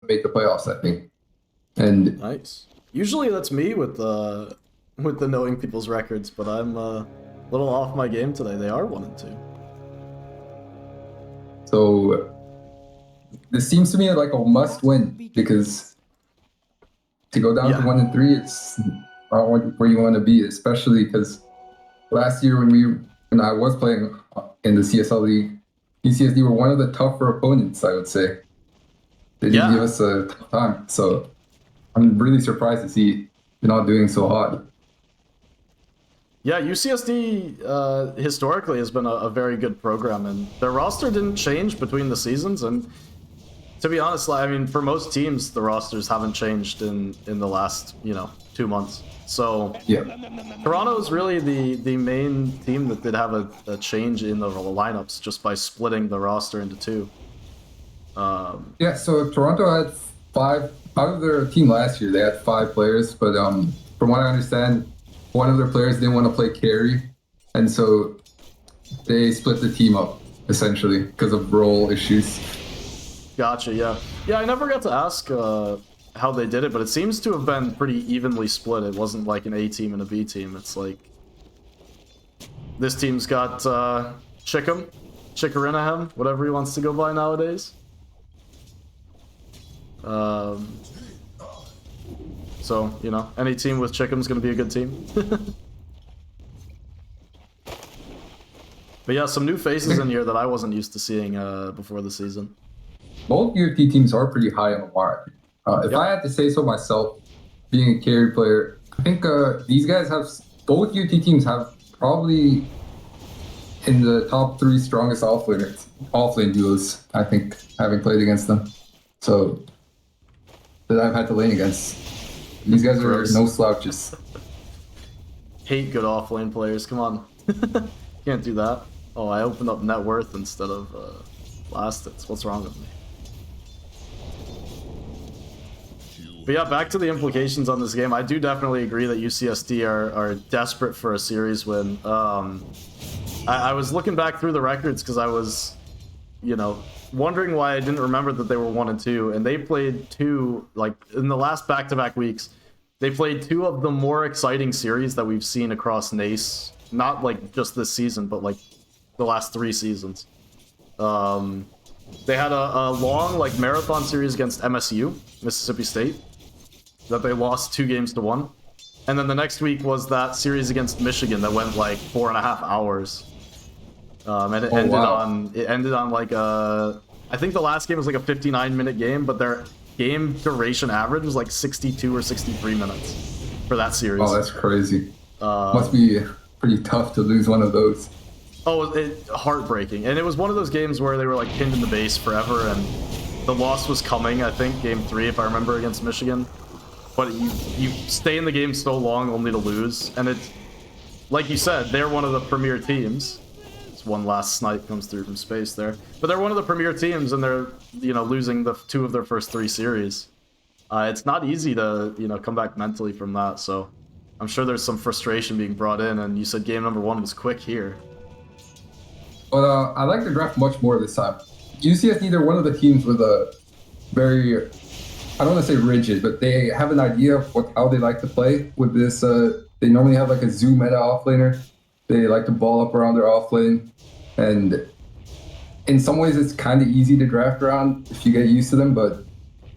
make the playoffs, I think. And Nice. Usually that's me with the knowing people's records, but I'm a little off my game today. They are 1-2. so this seems to me like a must win because to go down to Yeah. 1-3, it's not where you want to be, especially because last year when I was playing in the CSL League, UCSD were one of the tougher opponents, I would say. They did give Yeah. us a tough time, so I'm really surprised to see they're not doing so hot. Yeah, UCSD historically has been a very good program, and their roster didn't change between the seasons. And to be honest, I mean, for most teams, the rosters haven't changed in the last 2 months. So Yeah. Toronto is really the main team that did have a change in the lineups just by splitting the roster into two. Yeah, so Toronto had five out of their team last year. They had five players, but from what I understand, one of their players didn't want to play carry, and so they split the team up essentially because of role issues. Gotcha. Yeah. Yeah. I never got to ask how they did it, but it seems to have been pretty evenly split. It wasn't like an A team and a B team. It's like this team's got Chickarinahem, whatever he wants to go by nowadays. So any team with Chickam's gonna be a good team. But yeah, some new faces in here that I wasn't used to seeing before the season. Both UFT teams are pretty high on the mark. If I had to say so myself, being a carry player, I think these guys have both UT teams have probably in the top three strongest offlane duos. I think having played against them, so that I've had to lane against. These guys are no slouches. Hate good offlane players. Come on, can't do that. Oh, I opened up net worth instead of last hits. What's wrong with me? But yeah, back to the implications on this game. I do definitely agree that UCSD are desperate for a series win. I was looking back through the records because I was, wondering why I didn't remember that they were 1-2, and they played two, like in the last back-to-back weeks, they played two of the more exciting series that we've seen across NACE. Not like just this season, but like the last 3 seasons. They had a long marathon series against MSU, Mississippi State, that they lost 2-1. And then the next week was that series against Michigan that went like 4.5 hours. And it ended on like I think the last game was like a 59-minute game, but their game duration average was like 62 or 63 minutes for that series. Oh, that's crazy. Must be pretty tough to lose one of those. Oh, heartbreaking. And it was one of those games where they were like pinned in the base forever, and the loss was coming, I think, game 3, if I remember, against Michigan. But you stay in the game so long only to lose, and it's, like you said, they're one of the premier teams. It's one last snipe comes through from space there. But they're one of the premier teams, and they're, losing the 2 of their first 3 series. It's not easy to, come back mentally from that, so I'm sure there's some frustration being brought in, and you said game number 1 was quick here. But I like the draft much more this time. UCSD, they're one of the teams with a very, I don't want to say rigid, but they have an idea of how they like to play with this. They normally have like a zoo meta offlaner. They like to ball up around their offlane. And in some ways, it's kind of easy to draft around if you get used to them, but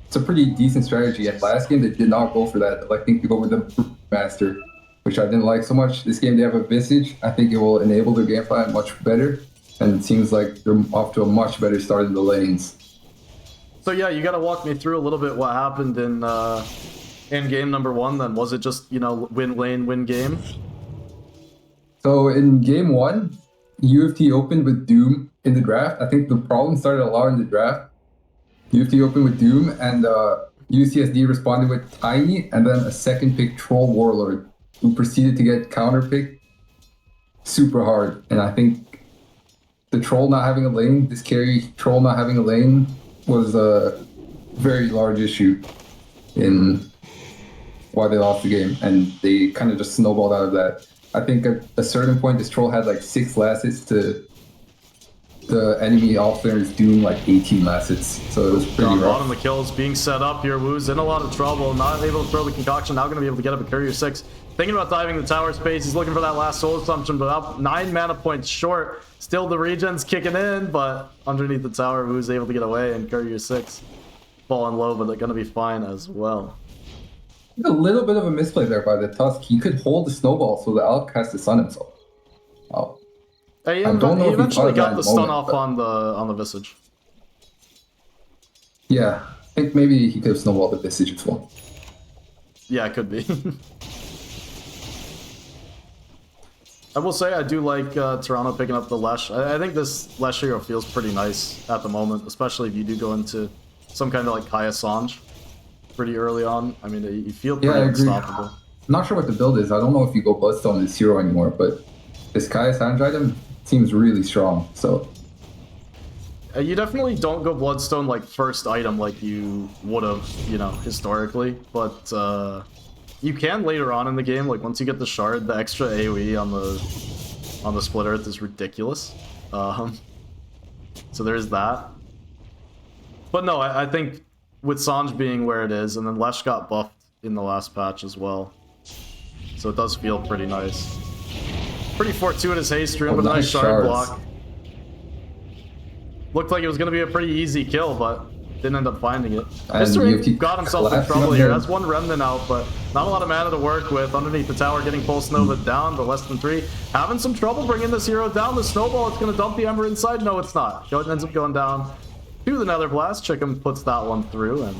it's a pretty decent strategy. At last game, they did not go for that, electing to go with the Master, which I didn't like so much. This game, they have a Visage. I think it will enable their game plan much better. And it seems like they're off to a much better start in the lanes. So yeah, you got to walk me through a little bit what happened in game number 1. Then was it just win lane, win game? So in game 1, UFT opened with Doom in the draft. I think the problem started a lot in the draft. UFT opened with Doom, and UCSD responded with Tiny, and then a second pick Troll Warlord, who proceeded to get counterpicked super hard. And I think the Troll not having a lane, this carry Troll not having a lane, was a very large issue in why they lost the game, and they kind of just snowballed out of that. I think at a certain point, this Troll had like 6 last hits to the enemy offlaner is doing like 18 last hits, so it was pretty On rough. bottom, the kills being set up here. Woo's in a lot of trouble, not able to throw the concoction, now going to be able to get up a courier 6. Thinking about diving the tower space, he's looking for that last soul assumption, but up 9 mana points short. Still the regen's kicking in, but underneath the tower, Woo's able to get away, and courier 6 falling low, but they're going to be fine as well. A little bit of a misplay there by the Tusk. He could hold the snowball so the Elk has to stun himself. Oh. He I don't know if he eventually thought got of the that stun moment, off on the Visage. Yeah, I think maybe he could have snowballed the Visage as well. Yeah, it could be. I will say I do like Toronto picking up the Lesh. I think this Lesh hero feels pretty nice at the moment, especially if you do go into some kind of like Kaya Sange pretty early on. I mean, you feel pretty unstoppable. I'm not sure what the build is. I don't know if you go Bloodstone this hero anymore, but this Kaya Sange item seems really strong, so... You definitely don't go Bloodstone like first item like you would have, you know, historically, but you can later on in the game. Like once you get the shard, the extra AoE on the Split Earth is ridiculous. So there's that. But no, I think with Sange being where it is, and then Lesh got buffed in the last patch as well, so it does feel pretty nice. Pretty fortuitous haste rune, but a nice shard block. Looked like it was going to be a pretty easy kill, but didn't end up finding it. Mr. Ink got himself in trouble here. Has one Remnant out, but not a lot of mana to work with. Underneath the tower, getting Pulse Nova down to less than 3. Having some trouble bringing this hero down. The Snowball, it's going to dump the Ember inside. No, it's not. It ends up going down to the Nether Blast. Chicken puts that one through and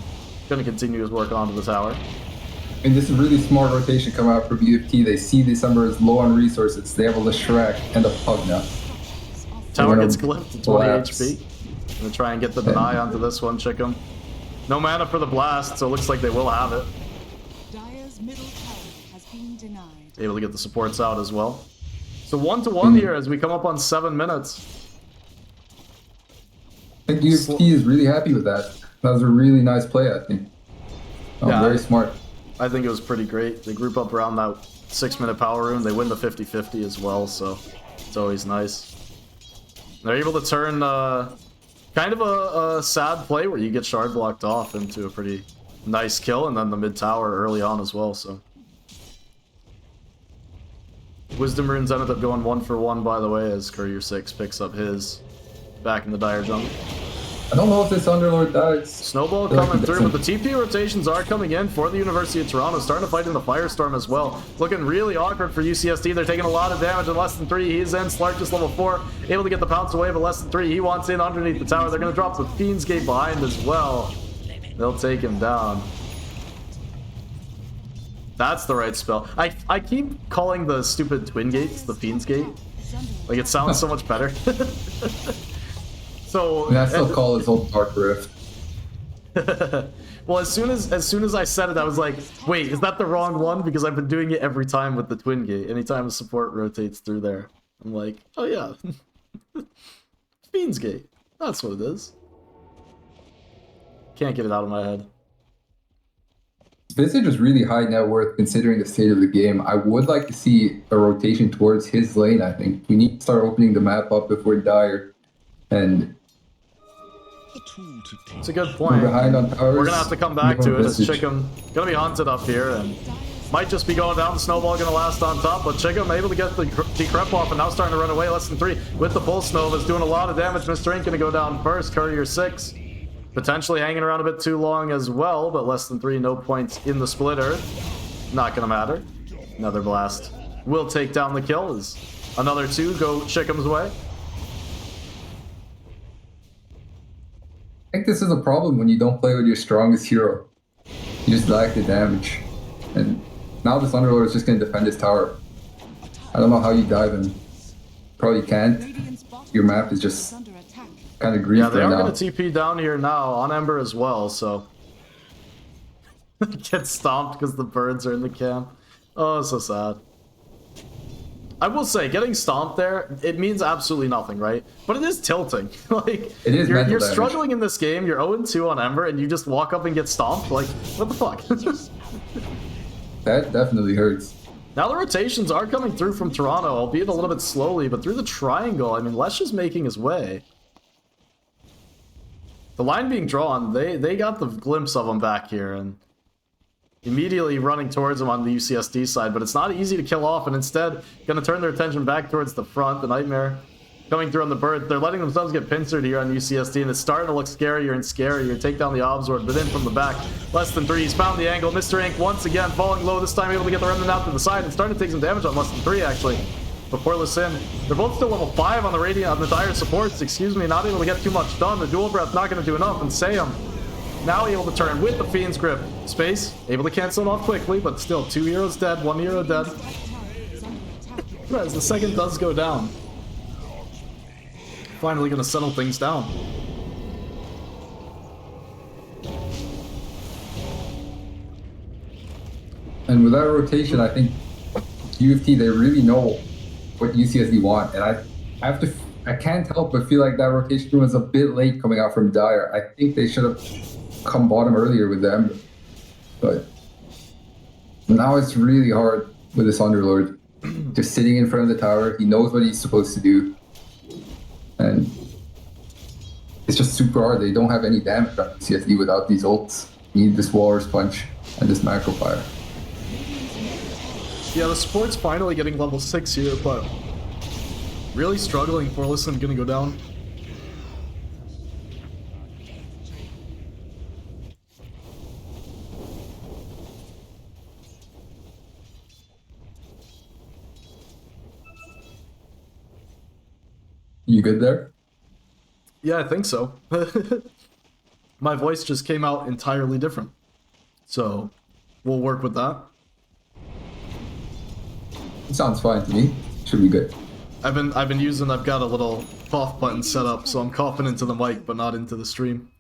going to continue his work onto the tower. And this is really smart rotation coming out for BFT. They see this Ember is low on resources. They have a Leshrac and a Pugna. Tower gets clipped to 20 HP. Gonna try and get the deny onto this one, Chicken. No mana for the blast, so it looks like they will have it. Dire's middle tower has been denied. Able to get the supports out as well. So 1-1 here as we come up on 7 minutes. I think UFT is really happy with that. That was a really nice play, I think. Yeah, very smart. I think it was pretty great. They group up around that 6-minute power rune. They win the 50-50 as well, so it's always nice. They're able to turn kind of a sad play where you get shard blocked off into a pretty nice kill, and then the mid tower early on as well. So Wisdom runes ended up going 1-for-1, by the way, as Courier 6 picks up his back in the Dire jungle. I don't know if this Underlord dies. Snowball coming through, but the TP rotations are coming in for the University of Toronto, starting to fight in the Firestorm as well. Looking really awkward for UCSD. They're taking a lot of damage at less than 3. He's in. Slark just level 4, able to get the pounce away, but less than 3. He wants in underneath the tower. They're going to drop the Fiend's Gate behind as well. They'll take him down. That's the right spell. I keep calling the stupid Twin Gates the Fiend's Gate. Like, it sounds so much better. So, I still call his old Dark Rift. Well, as soon as I said it, I was like, wait, is that the wrong one? Because I've been doing it every time with the Twin Gate. Anytime a support rotates through there, I'm like, oh yeah, Fiend's Gate. That's what it is. Can't get it out of my head. Visage is really high net worth considering the state of the game. I would like to see a rotation towards his lane, I think. We need to start opening the map up before Dire. And it's a good point. We're behind on towers. We're gonna have to come back to it. As Chicken gonna be haunted up here and might just be going down. The Snowball gonna last on top, but Chicken able to get the decrep off and now starting to run away. Less than 3 with the Pulse Nova is doing a lot of damage. Mr. Ink gonna go down first. Courier 6 potentially hanging around a bit too long as well, but less than 3, no points in the Split Earth. Not gonna matter. Another blast will take down the kill as another 2 go Chicken's way. I think this is a problem when you don't play with your strongest hero. You just lack the damage. And now this Underlord is just going to defend his tower. I don't know how you dive in. Probably can't. Your map is just kind of griefed Yeah, they right are now. going to TP down here now on Ember as well, so... Get stomped because the birds are in the camp. Oh, so sad. I will say, getting stomped there, it means absolutely nothing, right? But it is tilting. Like, it is you're struggling in this game, you're 0-2 on Ember, and you just walk up and get stomped? Like, what the fuck? That definitely hurts. Now the rotations are coming through from Toronto, albeit a little bit slowly, but through the triangle, I mean, Lesh is making his way. The line being drawn, they got the glimpse of him back here, and immediately running towards him on the UCSD side, but it's not easy to kill off, and instead going to turn their attention back towards the front. The Nightmare coming through on the bird. They're letting themselves get pincered here on UCSD, and it's starting to look scarier and scarier. Take down the Obzord, but in from the back. Less than 3. He's found the angle. Mr. Ink once again falling low, this time able to get the remnant out to the side and starting to take some damage on less than 3, actually. Before Lissin, they're both still level 5 on the Radiant, on the Dire supports, excuse me, not able to get too much done. The Dual Breath not going to do enough, and Sayum now able to turn with the Fiend's Grip. Space, able to cancel it off quickly, but still 2 heroes dead, 1 hero dead. As the second does go down. Finally going to settle things down. And with that rotation, I think UFT, they really know what UCSD want, and I can't help but feel like that rotation was a bit late coming out from Dire. I think they should have come bottom earlier with them, but now it's really hard with this Underlord. Just sitting in front of the tower, he knows what he's supposed to do, and it's just super hard. They don't have any damage on UCSD without these ults. You need this Walrus Punch and this Macro Fire. Yeah, the support's finally getting level 6 here, but really struggling for Lissin gonna go down. You good there? Yeah, I think so. My voice just came out entirely different. So, we'll work with that. It sounds fine to me. Should be good. I've got a little cough button set up, so I'm coughing into the mic, but not into the stream.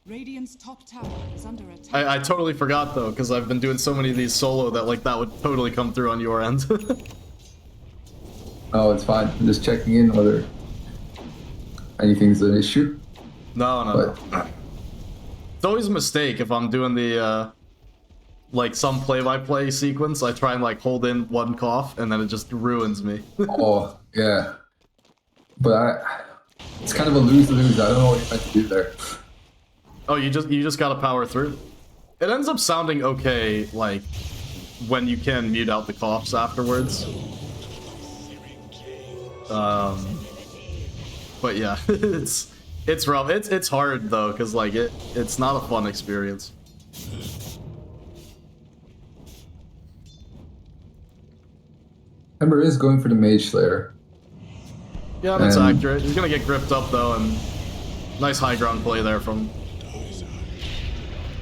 Radiant's top tower is under attack. I totally forgot though, because I've been doing so many of these solo that like that would totally come through on your end. Oh, it's fine. I'm just checking in whether anything's an issue. No. It's always a mistake if I'm doing the like some play-by-play sequence. I try and like hold in one cough and then it just ruins me. Oh, yeah. But it's kind of a lose-lose. I don't know what you're meant to do there. Oh, you just gotta power through. It ends up sounding okay, like when you can mute out the coughs afterwards. But yeah, it's rough. It's hard though, cause like it's not a fun experience. Ember is going for the Mage Slayer. Yeah, that's accurate. He's gonna get gripped up though, and nice high ground play there from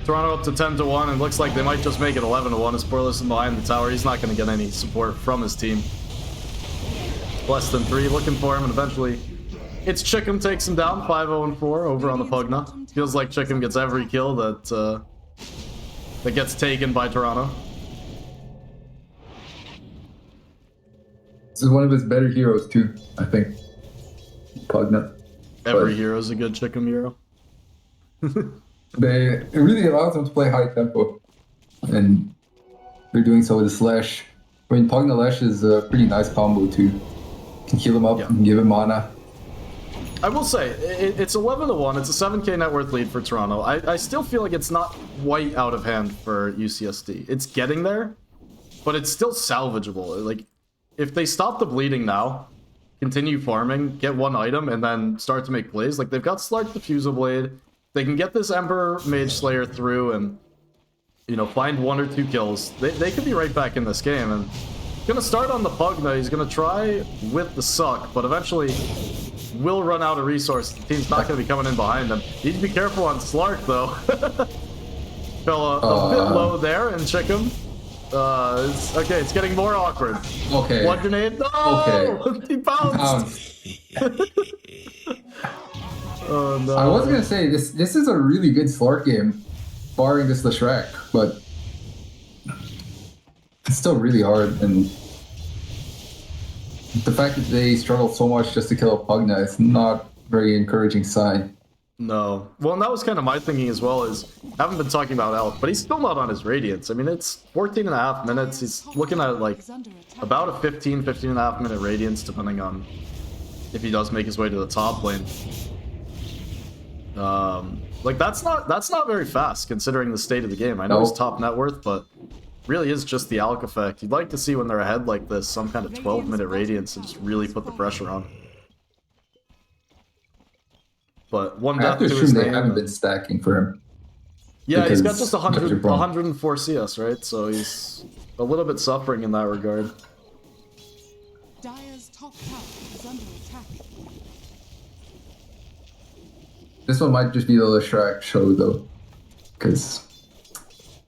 Toronto up to 10-1, and looks like they might just make it 11-1 as Porlisson behind the tower. He's not gonna get any support from his team. Less than 3 looking for him, and eventually it's Chickham takes him down 5-0-4 over on the Pugna. Feels like Chickham gets every kill that gets taken by Toronto. This is one of his better heroes too, I think. Pugna. Every hero's a good Chickham hero. It really allows them to play high tempo, and they're doing so with the Slash. I mean, Pugna Lash is a pretty nice combo too. Can heal him up and give him mana. I will say, it's 11-1. It's a 7k net worth lead for Toronto. I still feel like it's not quite out of hand for UCSD. It's getting there, but it's still salvageable. Like, if they stop the bleeding now, continue farming, get one item, and then start to make plays, like they've got Slark the Fusel Blade, they can get this Ember Mage Slayer through and, you know, find 1 or 2 kills. They could be right back in this game, and gonna start on the Pugna. He's gonna try with the Suck, but eventually will run out of resources. The team's not gonna be coming in behind them. Need to be careful on Slark though. Fell a bit low there, and Chickham. Okay, it's getting more awkward. Okay. One grenade. No! Okay. He bounced. Oh no. I was gonna say this is a really good Slark game, barring this Leshrac, but it's still really hard, and the fact that they struggle so much just to kill a Pugna is not a very encouraging sign. No. Well, and that was kind of my thinking as well, is I haven't been talking about Elk, but he's still not on his Radiance. I mean, it's 14.5 minutes. He's looking at like about a 15.5 minute Radiance, depending on if he does make his way to the top lane. Like that's not very fast considering the state of the game. I know he's top net worth, but really is just the alk effect. You'd like to see when they're ahead like this, some kind of 12-minute radiance and just really put the pressure on. But one I have death to to his assume they name. haven't been stacking for him. Yeah, he's got because just Dr. Braun- 104 CS, right? So he's a little bit suffering in that regard. Dire's top tower is under attack. This one might just be the Leshrac show though, because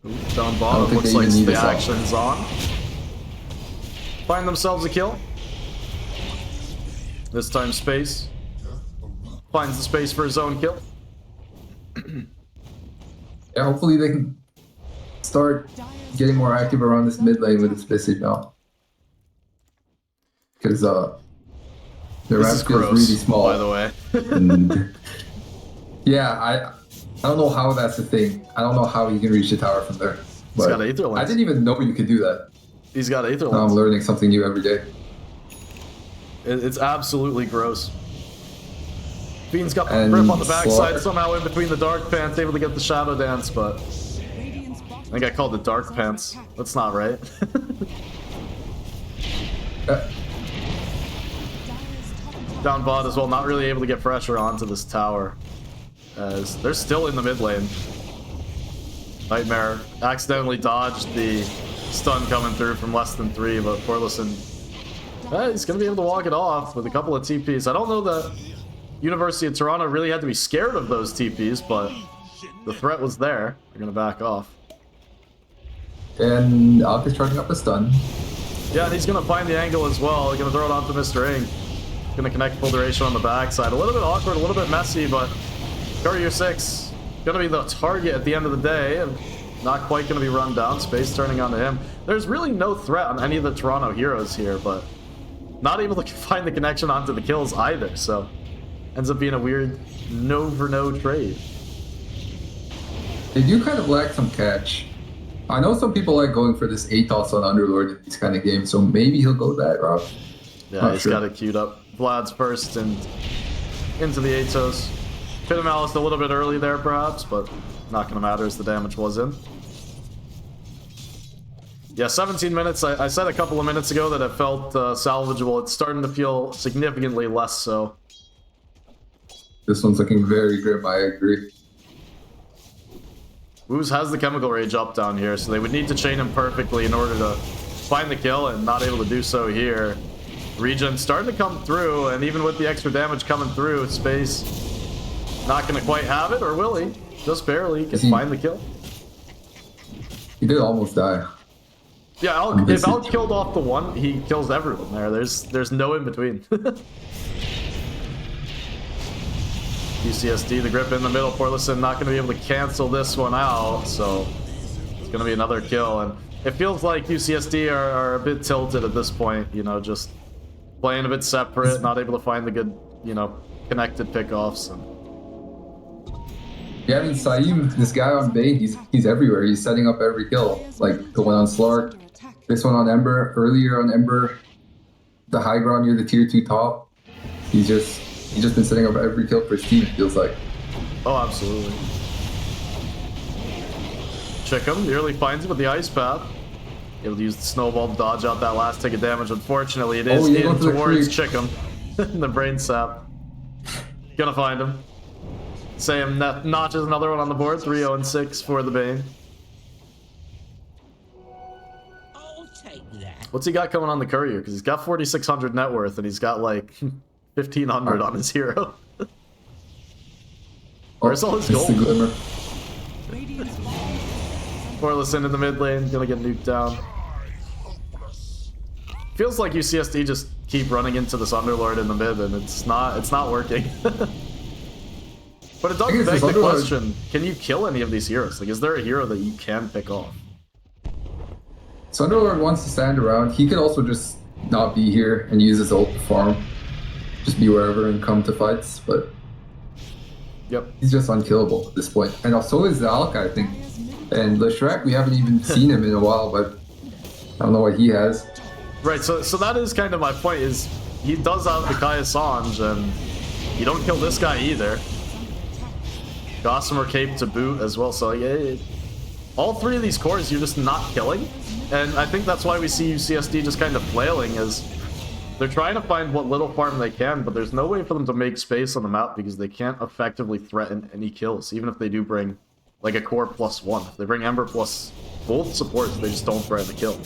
Down I don't bottom, think looks they like even need the this all. action's on. Find themselves a kill. This time space. Finds the space for his own kill. yeah, hopefully they can start getting more active around this mid lane with this Visage now, because the This ramp is feels gross, really small. by the way. And yeah, I don't know how that's the thing. I don't know how you can reach the tower from there. He's But got Aether I Lens. didn't even know you could do that. He's got Aether Now I'm Lens. learning something new every day. It's absolutely gross. Fiend's got the And grip on the backside, Slaughter. somehow in between the Dark Pants, able to get the Shadow Dance, but Radiant's bottom I think I called it Dark tower is under Pants. attack. That's not right. Uh, Dire's top tower Down bot as well, not really able to get pressure onto this tower. As they're still in the mid lane. Nightmare accidentally dodged the stun coming through from less than 3, but Porlison, he's going to be able to walk it off with a couple of TPs. I don't know that University of Toronto really had to be scared of those TPs, but the threat was there. They're going to back off. and Alk is charging up a stun. Yeah, and he's going to find the angle as well. He's going to throw it onto Mr. Ing. Going to connect full duration on the backside. A little bit awkward, a little bit messy, but Courier 6 going to be the target at the end of the day, and not quite going to be run down. Space turning onto him. There's really no threat on any of the Toronto heroes here, but not able to find the connection onto the kills either, so ends up being a weird no for no trade. They do kind of lack some catch. I know some people like going for this Atos on Underlord in these kind of games, so maybe he'll go that route. Yeah, Not he's sure. got it queued up. Vlad's first and into the Atos. Could have Malice a little bit early there, perhaps, but not going to matter as the damage was in. Yeah, 17 minutes. I said a couple of minutes ago that it felt salvageable. It's starting to feel significantly less so. This one's looking very grim, I agree. Woos has the Chemical Rage up down here, so they would need to chain him perfectly in order to find the kill, and not able to do so here. Regen starting to come through, and even with the extra damage coming through, Space not going to quite have it, or will he? Just barely. Can find the kill. He did almost die. Yeah, if Alk killed off the one, he kills everyone there. There's no in between. UCSD, the grip in the middle. Porlison not going to be able to cancel this one out, so it's going to be another kill. And it feels like UCSD are a bit tilted at this point, you know, just playing a bit separate, not able to find the good, you know, connected pickoffs. And Yeah, I mean, Saeem, this guy on Bane, he's everywhere. He's setting up every kill. Like the one on Slark, under attack. this one on Ember, earlier on Ember, the high ground near the tier 2 top. He's just been setting up every kill for his team, it feels like. oh, absolutely. Chickum nearly finds him with the ice path. Able to use the snowball to dodge out that last tick of damage. Unfortunately, it is yeah, go in for the towards creep. Chickum. The brain sap. Gonna find him. Sam notches another one on the board. 3-0-6 for the Bane. I'll take that. What's he got coming on the Courier? Because he's got 4,600 net worth and he's got like 1,500 on his hero. Where's all his Just the gold? glimmer. Radiant's bottom Porlison in the mid lane, gonna get nuked down. Feels like UCSD just keep running into this Underlord in the mid, and it's not working. But it does I guess beg this the Underlord- question: can you kill any of these heroes? Like, is there a hero that you can pick off? So Underlord wants to stand around. He could also just not be here and use his ult to farm. Just be wherever and come to fights, but Yep. he's just unkillable at this point. And also is Alk, I think. And Leshrac, we haven't even seen him in a while, but I don't know what he has. Right. So that is kind of my point. Is he does have the Kaya Sange, and you don't kill this guy either. Gossamer Cape to boot as well. So yeah, all three of these cores you're just not killing. And I think that's why we see UCSD just kind of flailing, is they're trying to find what little farm they can, but there's no way for them to make space on the map because they can't effectively threaten any kills, even if they do bring like a core +1. If they bring Ember plus both supports, they just don't threaten the kill.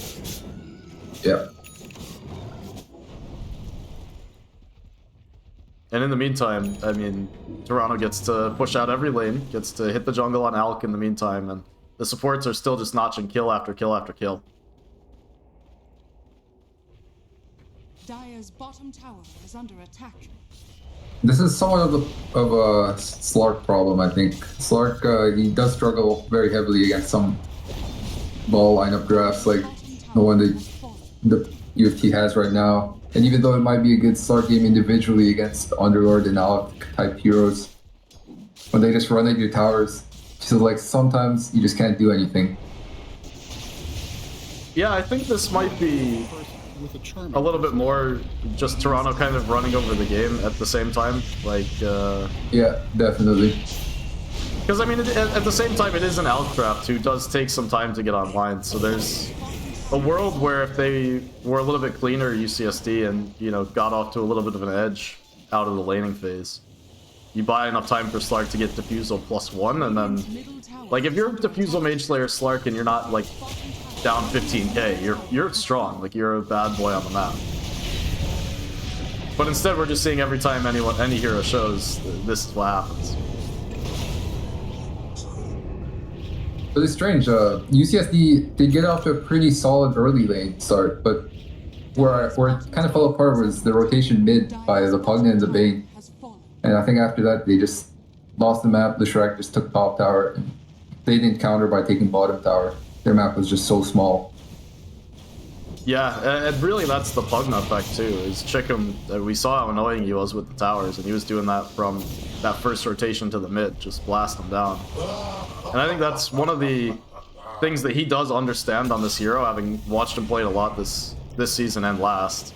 Yeah. And in the meantime, I mean, Toronto gets to push out every lane, gets to hit the jungle on Alk in the meantime, and the supports are still just notching kill after kill after kill. Dire's bottom tower is under attack. This is somewhat of a Slark problem, I think. Slark, he does struggle very heavily against some ball lineup drafts, like the one that the UFT has right now. And even though it might be a good Slark game individually against Underlord and Alec type heroes, when they just run at your towers, so like sometimes you just can't do anything. Yeah, I think this might be a little bit more just Toronto kind of running over the game at the same time. Like, yeah, definitely. Because, I mean, at the same time, it is an Alk draft who does take some time to get online. So there's a world where if they were a little bit cleaner UCSD and, you know, got off to a little bit of an edge out of the laning phase, you buy enough time for Slark to get Diffusal +1, and then, like, if you're Diffusal Mage Slayer Slark and you're not, like, down 15k, you're strong. Like, you're a bad boy on the map. But instead, we're just seeing every time any hero shows, this is what happens. But it's strange. UCSD did get off to a pretty solid early lane start, but where it kind of fell apart was the rotation mid by the Pugna and the Bane. And I think after that, they just lost the map. The Shrek just took top tower. They didn't counter by taking bottom tower. Their map was just so small. Yeah, and really that's the Pugna effect too, is Chickham, we saw how annoying he was with the towers, and he was doing that from that first rotation to the mid, just blast them down. And I think that's one of the things that he does understand on this hero, having watched him play it a lot this season and last,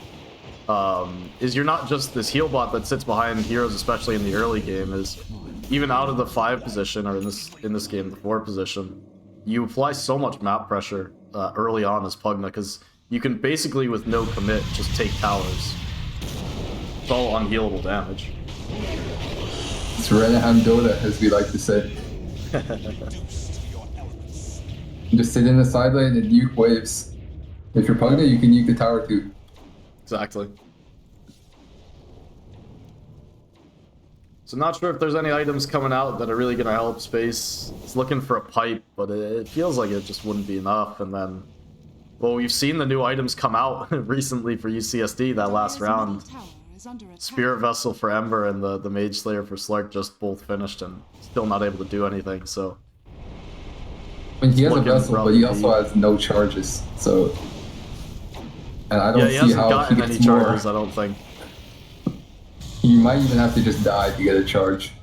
is you're not just this heal bot that sits behind heroes, especially in the early game, is even out of the 5 position, or in this game, the 4 position, you apply so much map pressure early on as Pugna, because you can basically, with no commit, just take towers. It's all unhealable damage. It's Renahan Dota, as we like to say. Just sit in the side lane and nuke waves. If you're Pugna, you can nuke the tower too. Exactly. So not sure if there's any items coming out that are really going to help space. It's looking for a pipe, but it feels like it just wouldn't be enough. And then, well, we've seen the new items come out recently for UCSD that last round. Spirit Vessel for Ember and the Mage Slayer for Slark just both finished and still not able to do anything, so... I mean, he has a vessel, but he also has no charges, so... And I don't see how he gets any charges, I don't think. You might even have to just die to get a charge.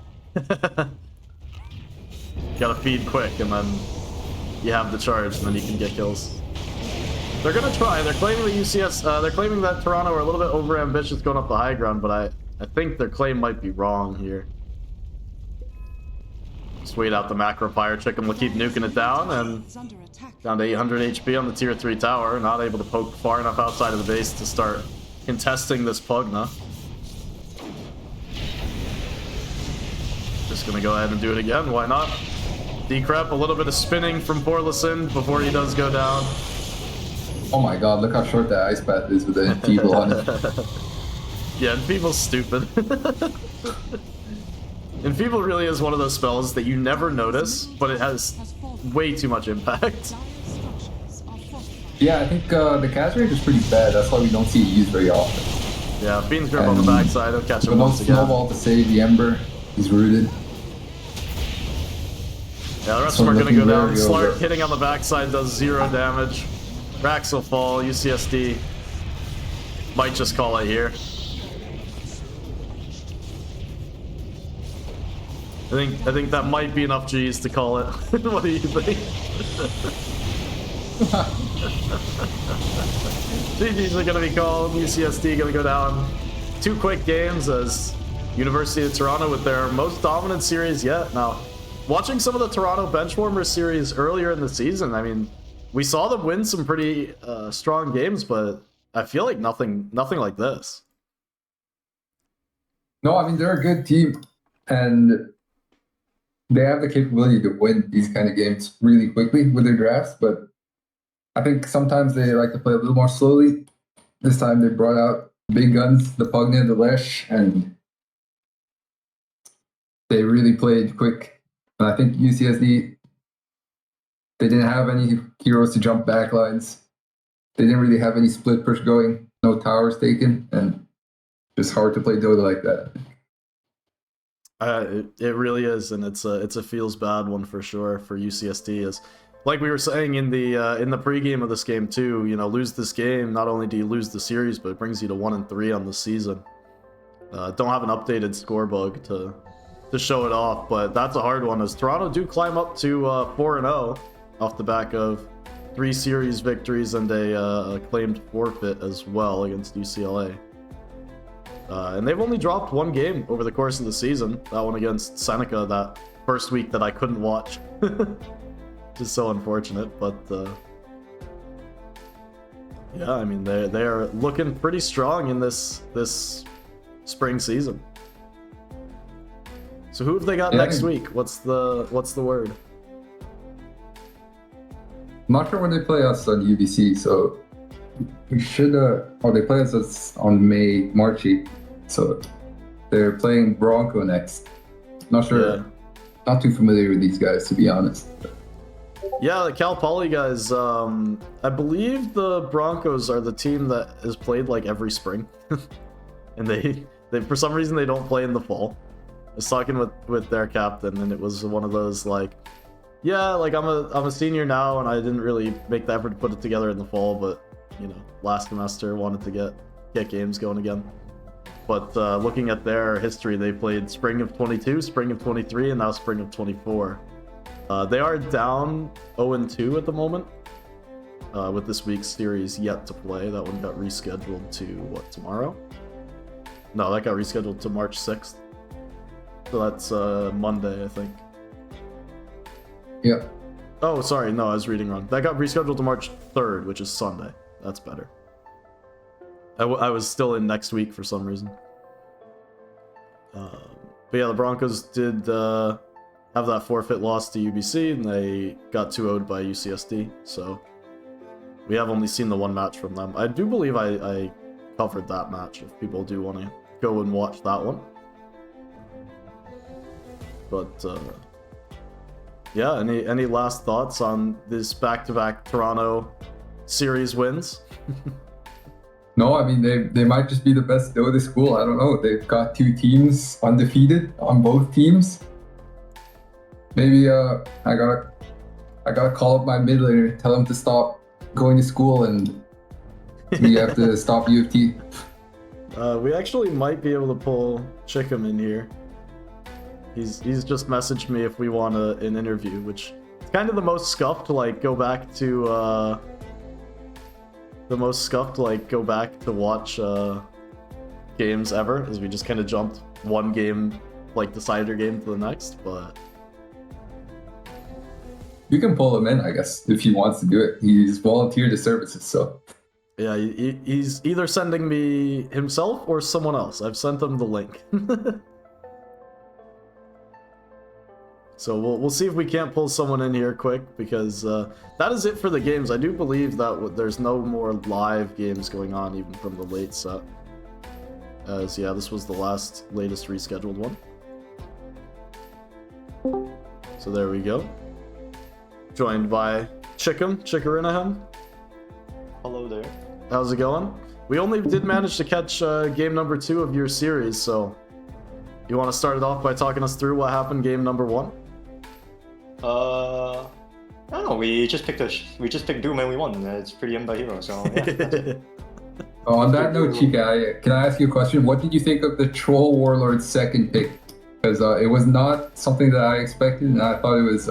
Gotta feed quick, and then you have the charge, and then you can get kills. They're gonna try. They're claiming that they're claiming that Toronto are a little bit over-ambitious going up the high ground, but I think their claim might be wrong here. Just wait out the macro Pyre Chicken will keep nuking it down, and down to 800 HP on the tier 3 tower, not able to poke far enough outside of the base to start contesting this Pugna. Just gonna go ahead and do it again, why not? Decrep, a little bit of spinning from Porlison before he does go down. Oh my god, look how short that ice path is with the Enfeeble on it. Yeah, Enfeeble's stupid. Enfeeble really is one of those spells that you never notice, but it has way too much impact. Yeah, I think the cast rate is pretty bad, that's why we don't see it used very often. Yeah, Fiend's Grip on the backside, he'll catch him once again. Snowball to save the Ember, he's rooted. Yeah, the rest of them are gonna go down. Slark hitting on the backside does 0 damage. Rax will fall, UCSD might just call it here. I think that might be enough G's to call it. What do you think? GG's are gonna be called, UCSD gonna go down. 2 quick games as University of Toronto with their most dominant series yet. Now, watching some of the Toronto Benchwarmers series earlier in the season, I mean, we saw them win some pretty strong games, but I feel like nothing like this. No, I mean they're a good team, and they have the capability to win these kind of games really quickly with their drafts. But I think sometimes they like to play a little more slowly. This time they brought out big guns, the Pugna, the Lesh, and they really played quick. And I think UCSD, they didn't have any heroes to jump backlines. They didn't really have any split push going, no towers taken, and it's hard to play Dota like that. It really is, and it's a feels bad one for sure for UCSD. Is like we were saying in the pregame of this game too. You know, lose this game, not only do you lose the series, but it brings you to 1-3 on the season. Don't have an updated score bug to show it off, but that's a hard one. As Toronto do climb up to 4-0 off the back of 3 series victories and a claimed forfeit as well against UCLA. And they've only dropped 1 game over the course of the season. That one against Seneca that first week that I couldn't watch. Just so unfortunate, but yeah, I mean they are looking pretty strong in this spring season. So who have they got next week? What's the word? I'm not sure when they play us on UBC, so we should. They play us on March 8th, so they're playing Bronco next. Not sure. Yeah. Not too familiar with these guys, to be honest. Yeah, the Cal Poly guys. I believe the Broncos are the team that is played like every spring, and they for some reason they don't play in the fall. I was talking with their captain, and it was one of those like, yeah, like I'm a senior now, and I didn't really make the effort to put it together in the fall, but you know, last semester wanted to get games going again. But looking at their history, they played spring of 22, spring of 23, and now spring of 24. They are down 0-2 at the moment, with this week's series yet to play. That one got rescheduled to what, tomorrow? No, that got rescheduled to March 6th. So that's Monday, I think. Yeah. Oh, sorry, no, I was reading wrong. That got rescheduled to March 3rd, which is Sunday. That's better. I was still in next week for some reason. But yeah, the Broncos did have that forfeit loss to UBC, and they got 2-0'd by UCSD, so we have only seen the 1 match from them. I do believe I covered that match, if people do want to go and watch that one. But yeah, any last thoughts on this back-to-back Toronto series wins? No, I mean they might just be the best Dota school. I don't know. They've got 2 teams undefeated on both teams. Maybe I gotta call up my mid laner, tell him to stop going to school, and we have to stop U of T. We actually might be able to pull Chickham in here. He's just messaged me if we want an interview, which is kind of the most scuffed to like go back to watch games ever, as we just kind of jumped 1 game, like decider game, to the next. But You can pull him in, I guess, if he wants to do it. He's volunteered his services, so. yeah, he's either sending me himself or someone else. I've sent him the link. So we'll see if we can't pull someone in here quick, because that is it for the games. I do believe that there's no more live games going on, even from the late set. As yeah, this was the latest rescheduled one. So there we go. Joined by Chickarinahem. Hello there. How's it going? We only did manage to catch game number 2 of your series, so you want to start it off by talking us through what happened game number 1? I don't know. We just picked Doom and we won. It's pretty anti-hero, so yeah. On that note, Chica, can I ask you a question? What did you think of the Troll Warlord's second pick? Because it was not something that I expected, and I thought it was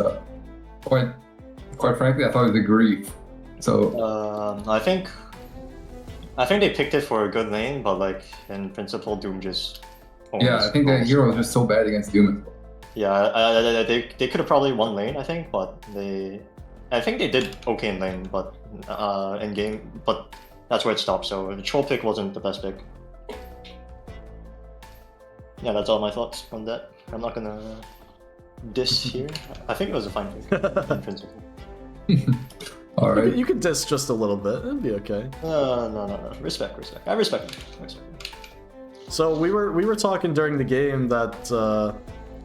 quite frankly, I thought it was a grief. So I think they picked it for a good lane, but like in principle, Doom just. Yeah, I think that hero was just so bad against Doom. Yeah, they could have probably won lane, I think, but I think they did okay in lane, but in game, but that's where it stopped. So the troll pick wasn't the best pick. Yeah, that's all my thoughts on that. I'm not gonna diss here. I think it was a fine pick in principle. All right. You could diss just a little bit. It'd be okay. No. Respect. I respect. So we were talking during the game that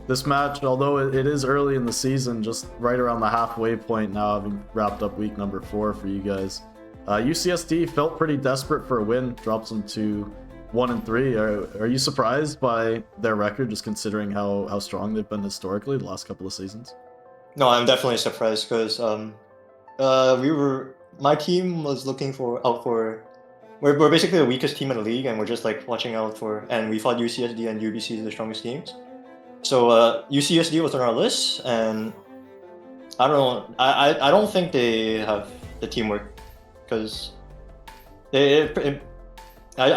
this match, although it is early in the season, just right around the halfway point now, having wrapped up week number 4 for you guys, UCSD felt pretty desperate for a win, drops them to 1-3. Are you surprised by their record, just considering how strong they've been historically the last couple of seasons? No, I'm definitely surprised because my team was looking out for. We're basically the weakest team in the league, and we're just like watching out for. And we thought UCSD and UBC are the strongest teams. So UCSD was on our list, and I don't know. I don't think they have the teamwork because I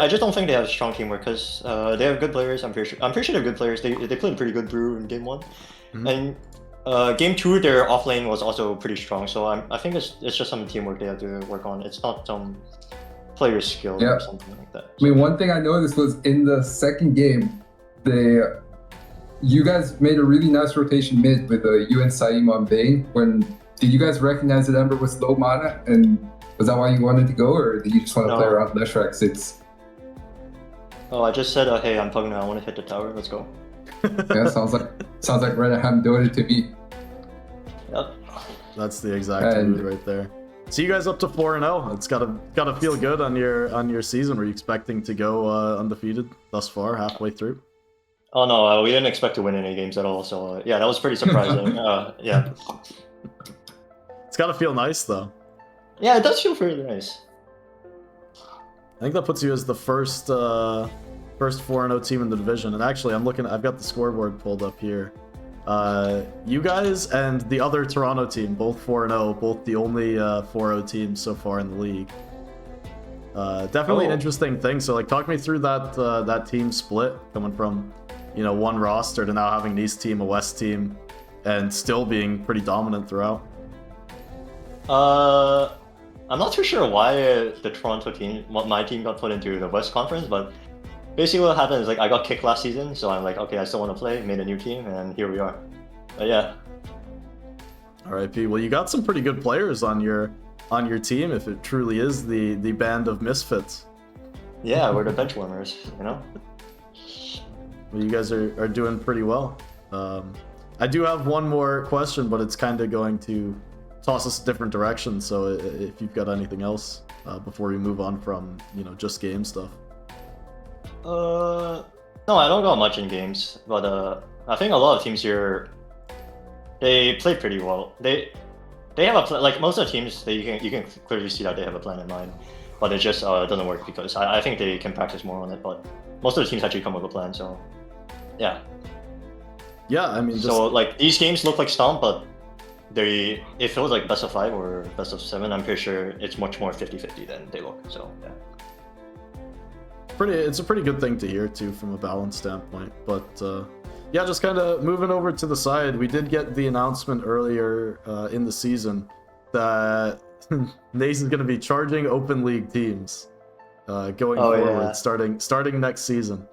just don't think they have strong teamwork because they have good players. I'm pretty sure they have good players. They played pretty good brew in game 1, and game 2 their offlane was also pretty strong. So I think it's just some teamwork they have to work on. It's not some player skill or something like that. I mean, one thing I noticed was in the second game, you guys made a really nice rotation mid with you and Saeem on Bane. Did you guys recognize that Ember was low mana, and was that why you wanted to go, or did you just want to play around Leshrac 6? Oh, I just said, hey, I'm Pugna, I want to hit the tower, let's go. Yeah, sounds like Renahan doing it to me. Yep. That's the exact mood right there. So you guys up to 4-0. It's gotta feel good on your season. Were you expecting to go undefeated thus far, halfway through? Oh no, we didn't expect to win any games at all. So yeah, that was pretty surprising. Yeah. It's gotta feel nice though. Yeah, it does feel pretty nice. I think that puts you as the first 4-0 team in the division. And actually, I've got the scoreboard pulled up here. You guys and the other Toronto team, both 4-0, both the only 4-0 teams so far in the league. Definitely an interesting thing. So, like, talk me through that team split, coming from, one roster to now having an East team, a West team, and still being pretty dominant throughout. I'm not too sure why the Toronto team, my team, got put into the West Conference, but basically what happened is like I got kicked last season, so I'm like, okay, I still want to play, made a new team, and here we are. But yeah. RIP. Well, you got some pretty good players on your team if it truly is the band of misfits. Yeah, we're the Benchwarmers, Well, you guys are doing pretty well. I do have one more question, but it's kind of going to toss us a different direction. So if you've got anything else before we move on from just game stuff. No, I don't got much in games, but I think a lot of teams here, they play pretty well. They have a plan. Like most of the teams, you can clearly see that they have a plan in mind, but it just doesn't work because I think they can practice more on it. But most of the teams actually come with a plan, so yeah. Yeah, I mean, so like these games look like stomp, but if it was like best of 5 or best of 7, I'm pretty sure it's much more 50-50 than they look. So yeah. It's a pretty good thing to hear too from a balance standpoint. But yeah, just kind of moving over to the side, we did get the announcement earlier in the season that NACE is going to be charging open league teams going forward, starting next season.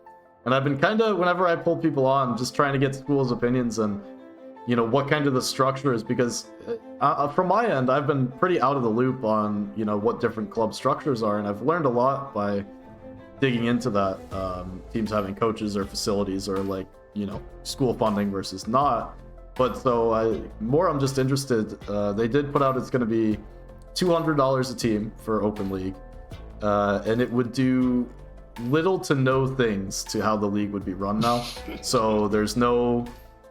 And I've been kind of, whenever I pull people on, just trying to get schools' opinions and what kind of the structure is, because from my end, I've been pretty out of the loop on what different club structures are, and I've learned a lot by digging into that, teams having coaches or facilities or like school funding versus not. But so I'm just interested. They did put out it's going to be $200 a team for open league, and it would do little to no things to how the league would be run now. So there's no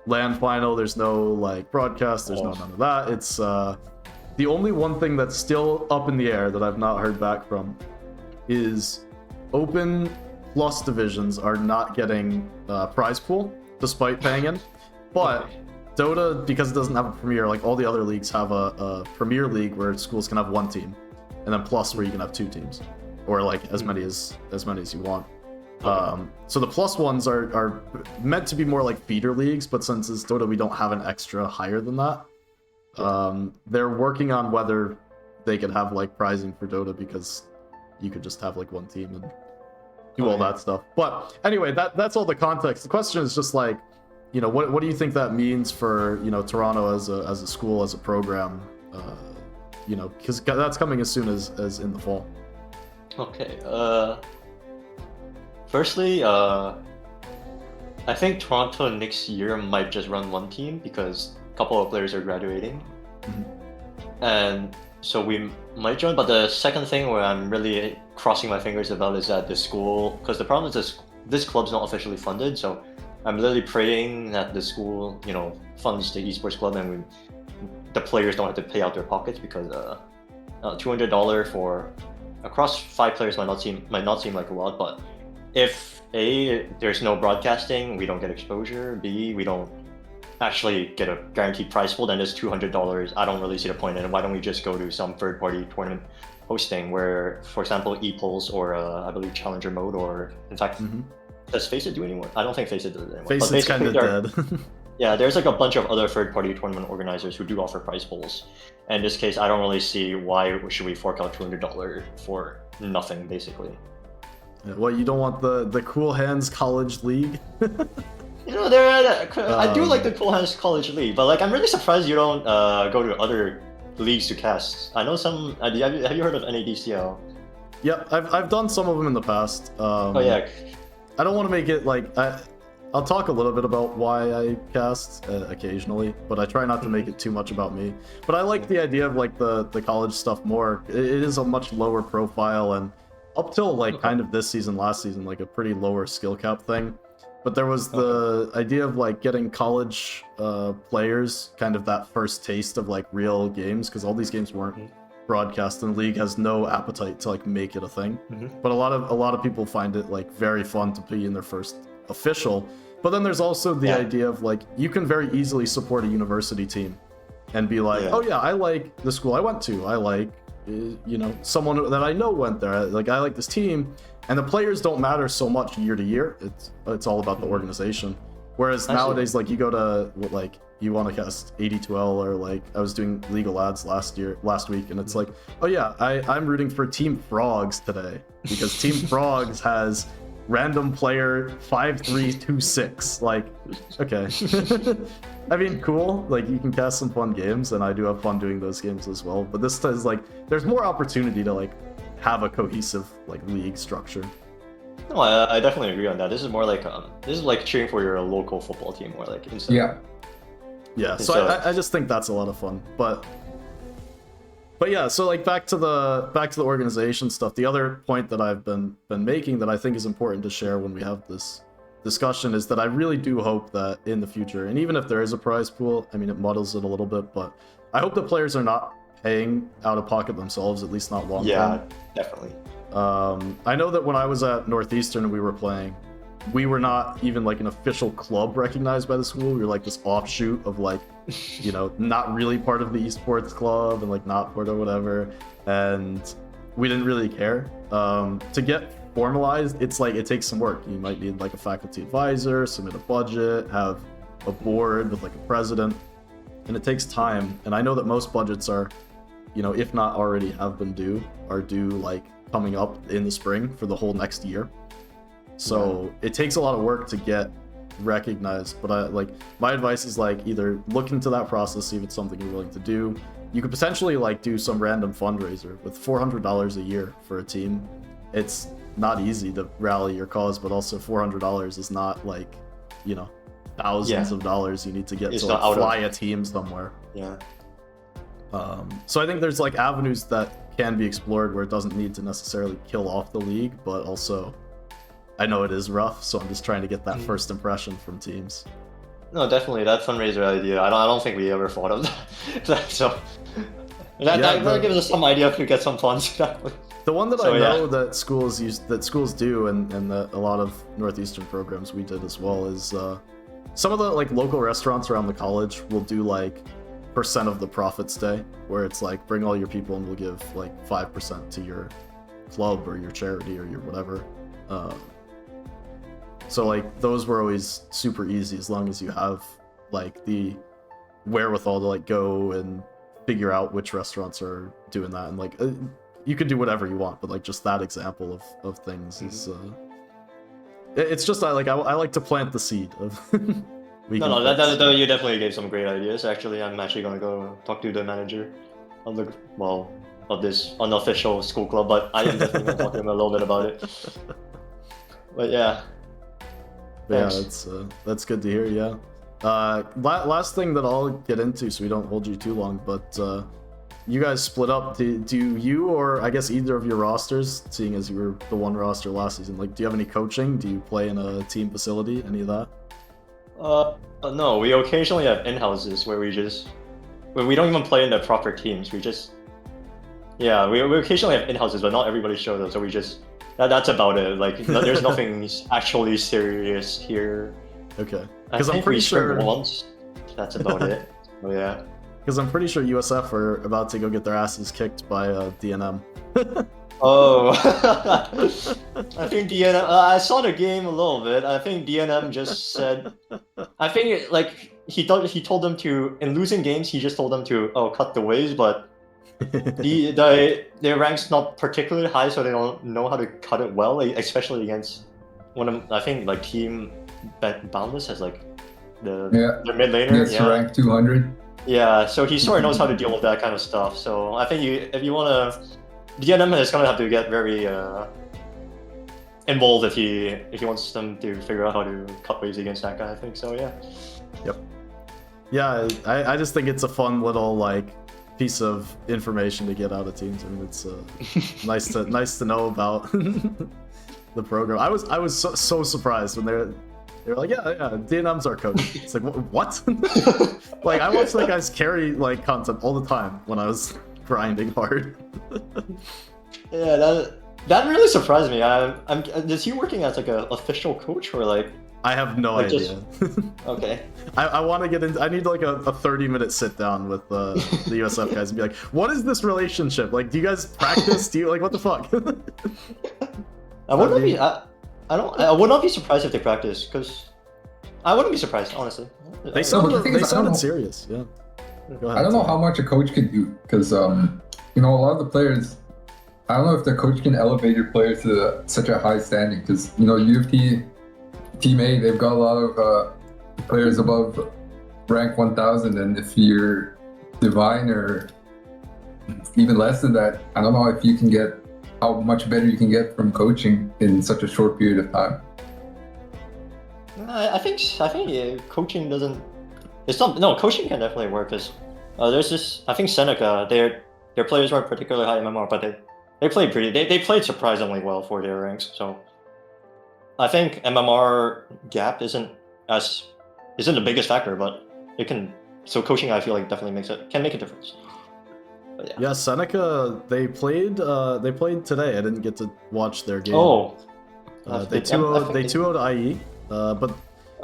land final, there's no like broadcast, there's none of that. It's the only one thing that's still up in the air that I've not heard back from is Open Plus divisions are not getting prize pool despite paying in, but Dota, because it doesn't have a premier, like all the other leagues have a premier league where schools can have one team, and then Plus where you can have 2 teams, or like as many as you want. So the plus ones are meant to be more like feeder leagues, but since it's Dota, we don't have an extra higher than that. They're working on whether they could have like prizing for Dota, because you could just have like one team and do all that stuff. But anyway, that's all the context. The question is just like, you know, what do you think that means for, you know, Toronto as a school, as a program? You know, because that's coming as soon as in the fall. Okay. Firstly, I think Toronto next year might just run one team because a couple of players are graduating, and so we might join. But the second thing where I'm really crossing my fingers about is that the school, because the problem is this club's not officially funded, so I'm literally praying that the school, you know, funds the esports club and the players don't have to pay out their pockets, because $200 for across 5 players might not seem like a lot, but if A, there's no broadcasting, we don't get exposure, B, we don't actually get a guaranteed prize pool, then this $200, I don't really see the point in it. Why don't we just go to some third-party tournament hosting where, for example, ePulse or I believe Challenger Mode, or in fact, does Faceit do anymore? I don't think Faceit does it anymore. Faceit's kind of dead. Yeah, there's like a bunch of other third-party tournament organizers who do offer prize pools. And in this case, I don't really see why should we fork out $200 for nothing, basically. Yeah, well, you don't want the Cool Hands College League? You know, I do like the Cool Hands College League, but like I'm really surprised you don't go to other leagues to cast. I know some. Have you heard of NADCL? Yeah, I've done some of them in the past. Oh yeah. I don't want to make it like I'll talk a little bit about why I cast occasionally, but I try not to make it too much about me. But I like the idea of like the college stuff more. It is a much lower profile, and up till like kind of this season, last season, like a pretty lower skill cap thing. But there was the idea of like getting college players kind of that first taste of like real games, because all these games weren't broadcast, and the league has no appetite to like make it a thing. But a lot of people find it like very fun to be in their first official. But then there's also the idea of like you can very easily support a university team and be like, oh yeah, I like the school I went to, I like you know, someone that I know went there, like I like this team, and the players don't matter so much year to year. It's all about the organization. Whereas nowadays, like you go to like you want to cast 82L, or like I was doing legal ads last week, and it's like, oh yeah, I'm rooting for Team Frogs today because Team Frogs has random player 5326. Like, okay. I mean, cool, like you can cast some fun games, and I do have fun doing those games as well, but this is like there's more opportunity to like have a cohesive like league structure. No, I definitely agree on that. This is more like this is like cheering for your local football team, more like instead. Yeah, so I just think that's a lot of fun. But yeah, so like back to the organization stuff. The other point that I've been making that I think is important to share when we have this discussion is that I really do hope that in the future, and even if there is a prize pool, I mean it muddles it a little bit, but I hope the players are not paying out of pocket themselves, at least not long term. Yeah, definitely. I know that when I was at Northeastern and we were playing, we were not even like an official club recognized by the school. We were like this offshoot of like, you know, not really part of the esports club and like not part of whatever. And we didn't really care. To get formalized, it's like it takes some work. You might need like a faculty advisor, submit a budget, have a board with like a president, and it takes time. And I know that most budgets are, you know, if not already have been due, are due like coming up in the spring for the whole next year. So it takes a lot of work to get recognized, but my advice is like either look into that process, see if it's something you're willing to do. You could potentially like do some random fundraiser with $400 a year for a team. It's not easy to rally your cause, but also $400 is not like, you know, thousands of dollars you need to get to like fly a team somewhere. Yeah. So I think there's like avenues that can be explored where it doesn't need to necessarily kill off the league, but also I know it is rough, so I'm just trying to get that first impression from teams. No, definitely that fundraiser idea. I don't think we ever thought of that. So that gives us some idea to get some funds. The one that I know that schools do, and that a lot of Northeastern programs we did as well, is some of the like local restaurants around the college will do like % of the profits day, where it's like bring all your people and we'll give like 5% to your club or your charity or your whatever. So like those were always super easy as long as you have like the wherewithal to like go and figure out which restaurants are doing that, and like you could do whatever you want, but like just that example of things is it's just I like to plant the seed of No, that you definitely gave some great ideas. Actually, I'm actually gonna go talk to the manager of the of this unofficial school club, but I am definitely gonna talk to him a little bit about it. But yeah. Yeah, Thanks. that's good to hear. Yeah. Last thing that I'll get into, so we don't hold you too long, but you guys split up. Do you, or I guess either of your rosters, seeing as you were the one roster last season, like do you have any coaching? Do you play in a team facility? Any of that? No, we occasionally have in-houses where we don't even play in the proper teams. We occasionally have in-houses, but not everybody shows up, so we just that's about it. Like there's nothing actually serious here. Okay. I Because I'm think pretty we sure. scribbled once. That's about it. Oh yeah. Because I'm pretty sure USF are about to go get their asses kicked by DNM. Oh, I think DNM. I saw the game a little bit. I think DNM just said. I think like he told them to, in losing games, he just told them to cut the waves, but their rank's not particularly high, so they don't know how to cut it well, especially against one of, I think like Team Boundless has like the mid laner. It's rank 200. Yeah, so he sort of knows how to deal with that kind of stuff. So I think if you want to, DNM is gonna have to get very involved if he wants them to figure out how to cut waves against that guy. I think so. Yeah. Yep. Yeah, I just think it's a fun little like piece of information to get out of teams. I mean, it's nice to know about the program. I was so surprised when they were like, yeah, DNM's our coach. It's like, what? Like, I watched that guy's carry like content all the time when I was grinding hard. Yeah, that really surprised me. Is he working as like a official coach or like? I have no idea. Okay. I want to get into. I need like a 30-minute sit down with the USF guys and be like, what is this relationship? Like, do you guys practice? Do you like what the fuck? I would not be surprised if they practice, because I wouldn't be surprised, honestly. They sounded serious. Yeah. Go ahead. I don't know how much a coach can do, because a lot of the players. I don't know if the coach can elevate your players to such a high standing, because U of T, Team A, they've got a lot of players above rank 1000, and if you're Divine or even less than that, I don't know if you can get how much better you can get from coaching in such a short period of time. I think coaching doesn't. It's not. No, coaching can definitely work, because there's this. I think Seneca, their players weren't particularly high MMR, but they played they played surprisingly well for their ranks. So I think MMR gap isn't the biggest factor, but it can. So coaching, I feel like definitely can make a difference. But yeah, Seneca, they played today. I didn't get to watch their game. Oh, they 2-0'd IE, but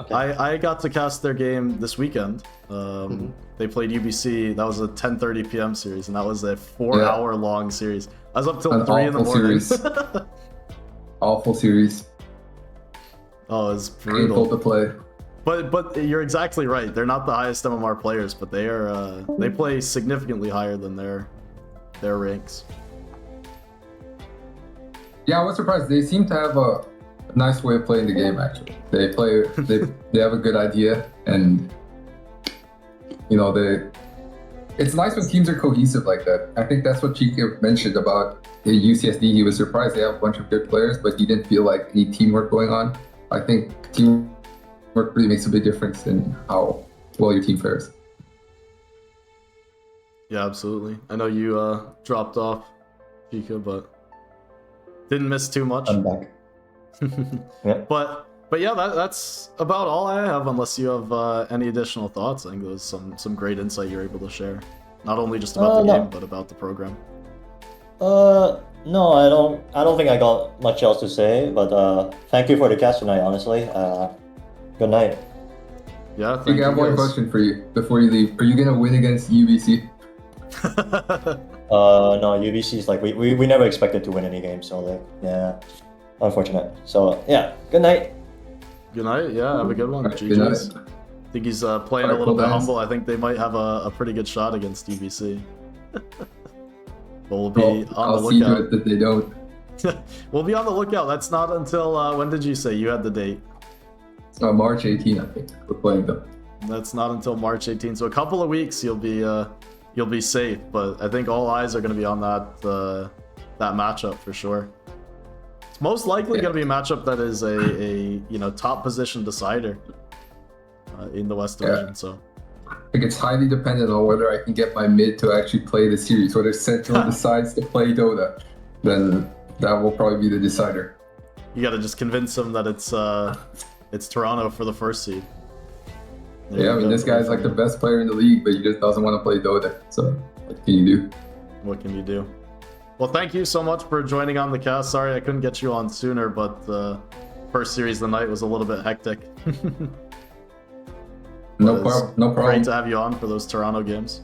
okay. I got to cast their game this weekend. They played UBC. That was a 10:30 p.m. series, and that was a 4-hour long series. I was up till 3 in the morning. Awful series. Oh, it's brutal to play. But you're exactly right. They're not the highest MMR players, but they play significantly higher than their ranks. Yeah, I was surprised. They seem to have a nice way of playing the game. Actually, they have a good idea, and it's nice when teams are cohesive like that. I think that's what Chika mentioned about UCSD. He was surprised they have a bunch of good players, but he didn't feel like any teamwork going on. I think teamwork really makes a big difference in how well your team fares. Yeah, absolutely. I know you dropped off, Chika, but didn't miss too much. I'm back. Yeah. But yeah, that's about all I have, unless you have any additional thoughts. I think there's some great insight you're able to share, not only just about the game, but about the program. No, I don't think I got much else to say, but thank you for the cast tonight, honestly. Good night. Yeah, thank you. I have one question for you before you leave. Are you gonna win against UBC? No, UBC is like we never expected to win any game, so like yeah, unfortunate. So yeah, good night. Good night. Yeah, have a good one. Alright, good night. GG's. I think he's playing a Alright, little cool, bit guys. humble. I think they might have a pretty good shot against UBC. But we'll be Well, on the I'll see to lookout. it that they don't. We'll be on the lookout. That's not until when did you say you had the date? March 18, I think, we're playing them. That's not until March 18th. So a couple of weeks you'll be safe. But I think all eyes are going to be on that matchup for sure. It's most likely going to be a matchup that is a top position decider in the West Division. So I think it's highly dependent on whether I can get my mid to actually play the series. Whether Central decides to play Dota, then that will probably be the decider. you got to just convince them that it's Toronto for the first seed. There Yeah, I you mean, go. this guy's like the best player in the league, but he just doesn't want to play Dota. So what can you do? What can you do? Well, thank you so much for joining on the cast. Sorry I couldn't get you on sooner, but first series of the night was a little bit hectic. No But problem. it's No problem. Great to have you on for those Toronto games.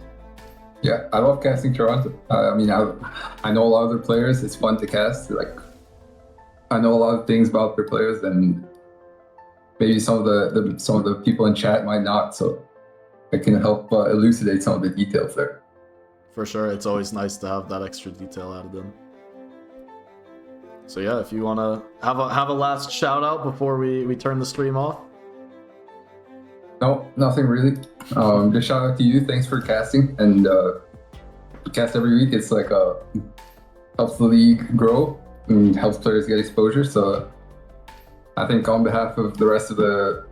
Yeah, I love casting Toronto. I mean, I know a lot of their players. It's fun to cast. Like, I know a lot of things about their players, and maybe some of the people in chat might not. So I can help elucidate some of the details there. For sure, it's always nice to have that extra detail added in. So yeah, if you want to have a last shout out before we turn the stream off. No, nothing really. Just shout out to you. Thanks for casting, and cast every week. It's like helps the league grow and helps players get exposure. So I think on behalf of the rest of the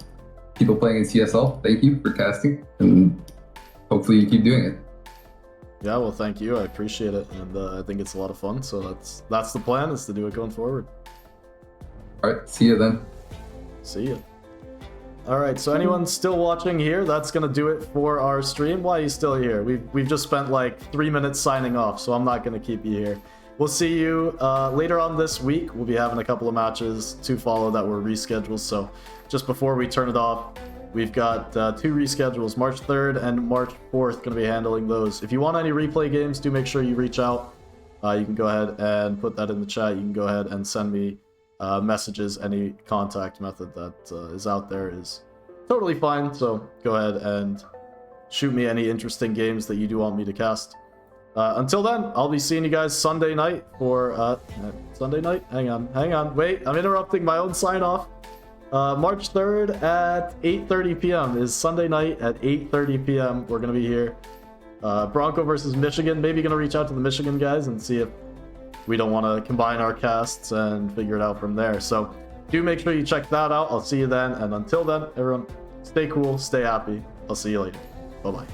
people playing in CSL, thank you for casting, and hopefully you keep doing it. Yeah, well, thank you. I appreciate it, and I think it's a lot of fun. So that's the plan, is to do it going forward. All right, see you then. See ya. All right, so anyone still watching here, that's gonna do it for our stream. Why are you still here? We've just spent like 3 minutes signing off, so I'm not gonna keep you here. We'll see you later on this week. We'll be having a couple of matches to follow that were rescheduled. So just before we turn it off, we've got 2 reschedules, March 3rd and March 4th, going to be handling those. If you want any replay games, do make sure you reach out. You can go ahead and put that in the chat. You can go ahead and send me messages. Any contact method that is out there is totally fine. So go ahead and shoot me any interesting games that you do want me to cast. Until then, I'll be seeing you guys Sunday night for... Sunday night? Hang on. Wait, I'm interrupting my own sign-off. March 3rd at 8:30 p.m. is Sunday night at 8:30 p.m. We're going to be here. Bronco versus Michigan. Maybe going to reach out to the Michigan guys and see if we don't want to combine our casts and figure it out from there. So do make sure you check that out. I'll see you then. And until then, everyone, stay cool, stay happy. I'll see you later. Bye-bye.